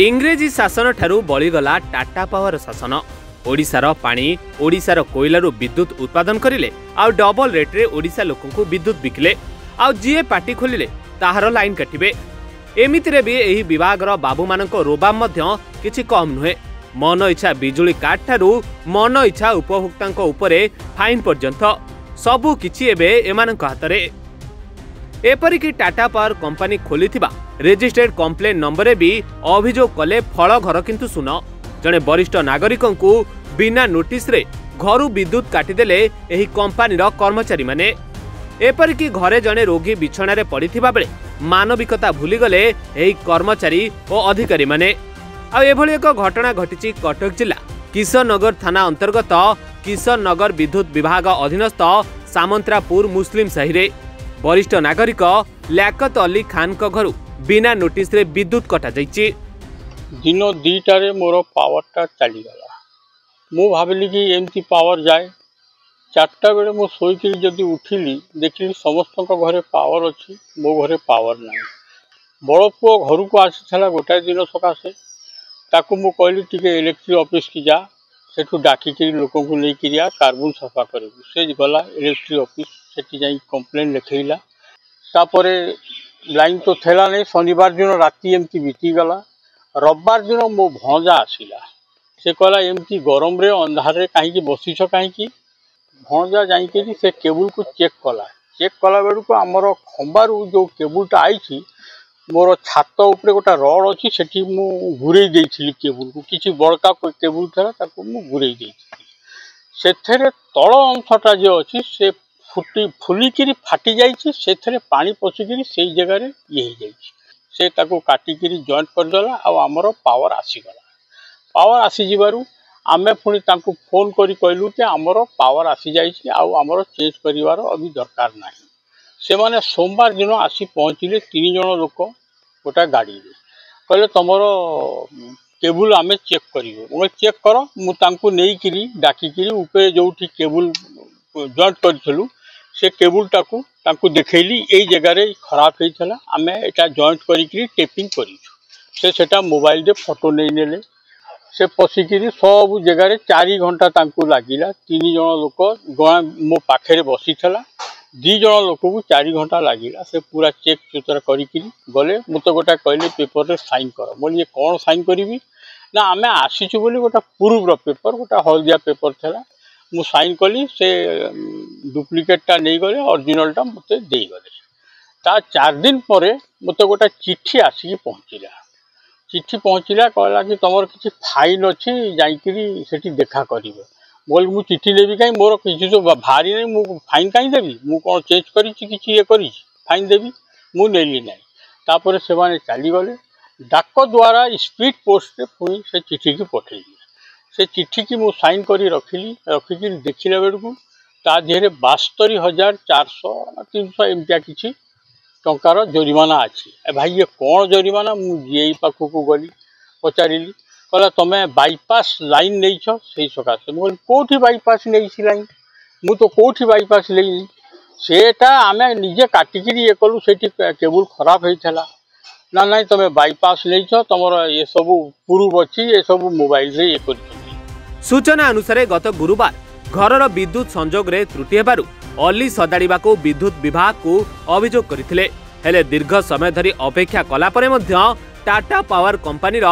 इंग्रेजी शासन ठारू बलिगला टाटा पावर शासन। ओडिशार पानी ओडिशार कोयलारू विद्युत उत्पादन करिले आ डबल रेट रे ओडिशा लोकंकु विद्युत बिकिले आ जीए पार्टी खोलिले ताहार लाइन काटिबे। एमितिरे भी एही विभागर बाबू मानक रोबाम मध्य किछि कम नुहे। मन इच्छा बिजुली काट ठारू मन इच्छा उपभोक्तांक उपरे फाइन पर्यंत सबु किछि एबे एमानक हातरे। एपरिक टाटा पावर कंपनी खोलिथिबा रेजिस्टर्ड कंप्लेन नंबर भी अभियोग कले फल घर किंतु सुन जड़े वरिष्ठ नागरिक को बिना नोटिस रे घर विद्युत काटिदेले एही कंपनीर कर्मचारी माने। एपरिक घरे जड़े रोगी बिछणा रे पड़िथिबा बेले मानविकता भूलीगले एही कर्मचारी और अधिकारी माने। आ एभली एक घटना घटिछि कटक जिला किशननगर थाना अंतर्गत किशननगर विद्युत विभाग अधीनस्थ सामंतरापुर मुस्लिम साहि रे वरिष्ठ नागरिक लियाकत अली खान को घर बिना नोटिस रे विद्युत कटा जाइछि। दिन 2टारे मोर पावरटा चलीगला। मु भाविली कि एमती पावर जाए। 4टा बेले मु शोईकरी जदि उठिली देखिली समस्त घरे पावर अच्छी, मो घरे पावर नहीं। बड़ पुओ घर को आसी गोटाए दिन सकाशे ताकू मु कहली टिके इलेक्ट्रिक ऑफिस की जा, सेठू डाकिकी लोक को लेकिन आ कार्बन सफा करू। से गला इलेक्ट्रिक ऑफिस सेठी जाई कंप्लेन लिखेला। तापरे लाइन तो थेला नहीं। शनिवार दिन राति एमती बीतीगला। रविवार दिन मो भंजा आसला। से कहला एमती गरम रे अंधार रे कहीं बसीछ कहीं। भंजा जाइए से केबुल को चेक कला। चेक कला बेलू को आमर खंबारू जो केबुलटा आई मोर छात उपरे गोटा रड अच्छी सेठी मु घुरे देइछिली केबुल को। किछि बड़का केबुल था ताकू मु घुरे देइछिली। सेथरे तळ अंशटा जे अच्छी से फुलिकी फाटी जाइए। से पानी पशिकी से जगह ये हो जाइए। से ताको काटिकी जॉइंट करदेला आ आमर पावर आसीगला। पावर आसी आमे पुणी तांको फोन करी कहलु कि आमर पावर आसी जाइए आमर चेंज करिवार अभी दरकार नहीं। से माने सोमवार दिन आसी पहुँचले 3 जन लोक गोटा गाड़ी रे। कहले तुमर केबुल आमे चेक करिवो। चेक कर मु तांको नेइकिरी डाकिकी ऊपर जोठी केबुल जॉइंट करथिलु से केबुल टाकू तांको देखैली एई जगह रे खराब हेइथला। आमे एटा जॉइंट करिकरी टेपिंग करिछु। सेटा मोबाइल रे फोटो नै नेले। से पसिकी सब जगह रे 4 घंटा तांको लागिला। 3 जन लोक मो पाखे बसीथला। 2 जन लोक को 4 घंटा लागिला। से पूरा चेक चुतर करिकरी गले। मुते गोटा कहले पेपर रे साइन कर। बोलिए कौन साइन करिवि ना आमे आसीछु बोली गोटा प्रूफ पेपर गोटा हलदिया पेपर थला। मु साइन कली। से डुप्लिकेटटा नहीं गले ओरिजिनलटा मते देई गले। ता 4 दिन परे मते गोटा चिट्ठी आसी पहुँचला। चिट्ठी पहुँचला कहला कि तुमर किछि फाइन अछि जाइकरी सेठी देखा करिवो। बोल मु चिट्ठी लेबी काई मोर किछि तो भारी नहीं। मु फाइन काई देबी। मु कोन चेंज करिछि किछि ये करिछि फाइन देबी। मु नेली नहीं। तापरे से माने चली गले। डाक द्वारा स्पीड पोस्ट रे पुणी से चिट्ठी की पठेली। से चिट्ठी की मु साइन करी रखिली। रखिकी देखिला बेलू ता देहरे 72,400 300 एमतिया किछि टंकार जरिमाना अछि। ए भाई ये कौन जरिमाना। मु जेई पाखु को गली पचारिली। कहला तमे बाईपास लाइन नैछ सेई सकासे। मु कोठी बाईपास नैछि लाइन। मु तो कोठी बाईपास लेइनी। सेटा आमे निजे काटिकी ये कलु सेठी केबुल खराब हेइथला। ना नहीं तमे बाईपास नैछ तमर ये सब प्रूफ अछि ये सब मोबाइल रे ये करछि। सूचना अनुसार गत गुरुवार घरर विद्युत संजोग रे त्रुटि हेबारु अली सदाड़ीबाकू विद्युत विभाग को अभियोग करथिले। हेले दीर्घ समय धरी अपेक्षा कला परे मध्य टाटा पावर कंपनीर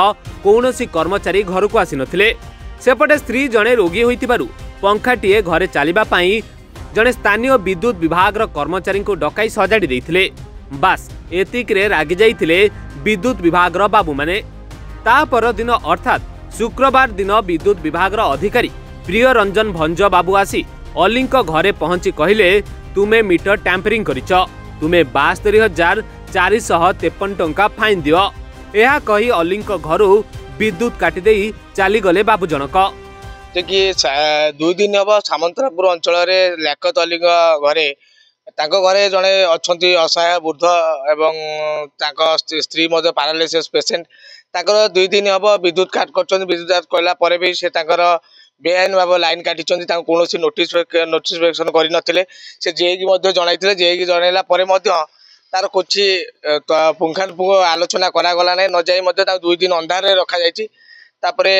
कौनसी कर्मचारी घर को आसी नथिले। सेपटे स्त्री जणे रोगी होइतिबारु पंखाटीए घरे चलिबा पई जणे स्थानीय विद्युत विभाग कर्मचारी को डकाई सजाड़ी देइथिले। बास एतिक रे रागी जाइथिले विद्युत विभाग बाबू माने। ता पर दिन अर्थात शुक्रवार दिन विद्युत विभाग अधिकारी प्रिय रंजन भंज बाबू आसी अलींक घरे पहुंची कहले तुमे मीटर टैंपरिंग करिच। तुमे 72,453 टंका फाइन दियो। एहा कही अलींक घरु विद्युत काटी देई चली गले बाबू जनक। कि 2 दिन हम सामंतरापुर अंचल लियाकत अली घरे घरे जड़े अच्छा असहाय वृद्ध एवं स्त्री पैरालिसिस पेसेंट 2 दिन हम विद्युत काट कर विद्युत काट कला भी से बेआईन भाव लाइन काटी कौन नोटिफिकेशन कर जे जनई जे जनला तार कुछ पुंखानुपुंख आलोचना करागला ना न जाई 2 दिन अंधार रखा तापरे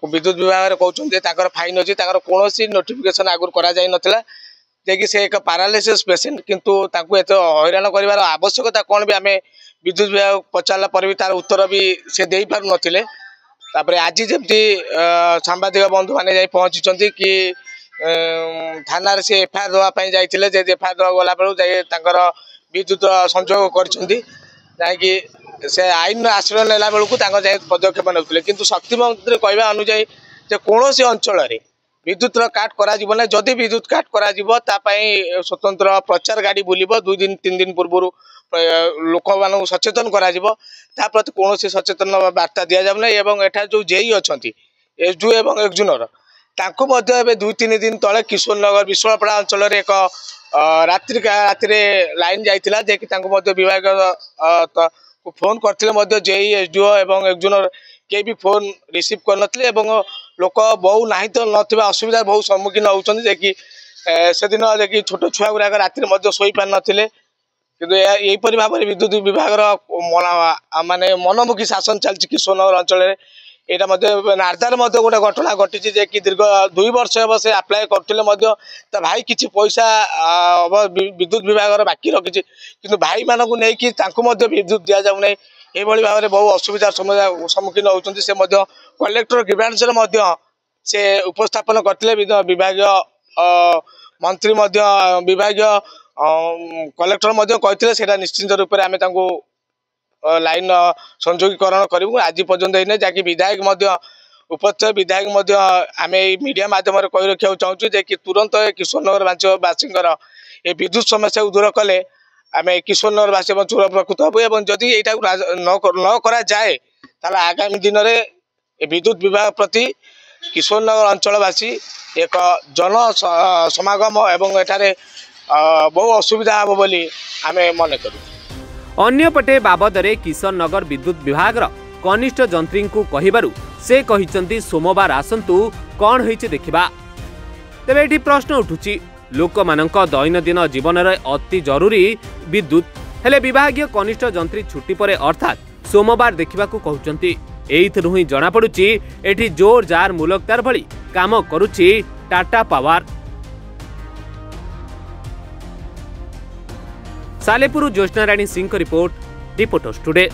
विद्युत विभाग कहते फाइन अच्छी कौन नोटिफिकेशन आगुरी करा जाई नथिला जे से एक पारालिसिस पेसेंट किंतु ताकू एत हैरान कर आवश्यकता कौन भी आम विद्युत विभाग पचारा पर भी तार उत्तर भी से दे पार नथिले तापरे आज जमती सांबादिक बंधु मैंने जाई पहुंची कि थाना से एफआईआर देवाई जाते एफआईआर देवा गला बेलू विद्युत संजोग कर से आईन आश्रय नेला बेलू पदक्षेप नौते कि शक्ति मंत्री कहवा अनुजाई कौन से अंचल विद्युत काट करा जदि विद्युत काट करा स्वतंत्र प्रचार गाड़ी बुलब 2 दिन 3 दिन पूर्व लोक मान सचेतन करा प्रति कौन सचेतन वार्ता दि जाऊना एठार जो जेई अच्छा एसडीओ और एक्जुनर तांको 2-3 दिन तले किशोर नगर विश्वपड़ा अंचल एक रात्रि लाइन जाइतिला जे कि विभाग फोन करते जेई एसडीओ और एक्जुनर के भी फोन रिसीव करनथिले लोक बहु ना तो ना असुविधा बहुत सम्मुखीन होती कि से दिन जे छोट छुआ गुराक राति शोई पार नथिले किंतु यहीपरि भाव में विद्युत विभाग माने मनमुखी शासन चलती किशोर नगर अंचल यहाँ नारदार गोटे घटना घटी कि दीर्घ 2 वर्ष हम से आप्लाय करते भाई किसी पैसा विद्युत विभाग बाकी रखी कि भाई मानक नहीं विद्युत दि जाऊना ये भाव में बहुत असुविधा सम्मुखीन होती से कलेक्टर ग्रीवेंस से उपस्थापन करते विभाग मंत्री विभाग कलेक्टर कहते निश्चिंत रूप से आम लाइन संयोगीकरण करूँ आज पर्यंत ही जहाँकि विधायक उपस्थित विधायक आम मीडिया माध्यम कही रखा चाहूँ कि तुरंत किशोर नगर बासी ये विद्युत समस्या को दूर कले आम किशोर नगर बासी चूर प्रकृत हूँ जदि यहाँ न करा जाए आगामी दिन में विद्युत विभाग प्रति किशोर नगर अंचलवासी एक जन समागम एवं एठारे बहु असुविधा हम बोली आम मन करूँ। अन्यपटे बाबदरे किशोर नगर विद्युत विभाग कनिष्ठ जंत्री को कहिबारु से कहिचंती सोमवार आसंतु कौन होइछि देखिबा। तेबे एठी प्रश्न उठुछि लोक मानक दैनंदिन जीवन रे अति जरूरी विद्युत हेले विभागीय कनिष्ठ जंत्री छुट्टी परे अर्थात सोमवार देखिबा को कहउचंती। एइथरु ही जणा पडुछि एठी जोर जार मुलकदार भली काम करूछि टाटा पावर। सालेपुर ज्योत्स्ना राणी सिंह रिपोर्ट रिपोर्टर्स टुडे।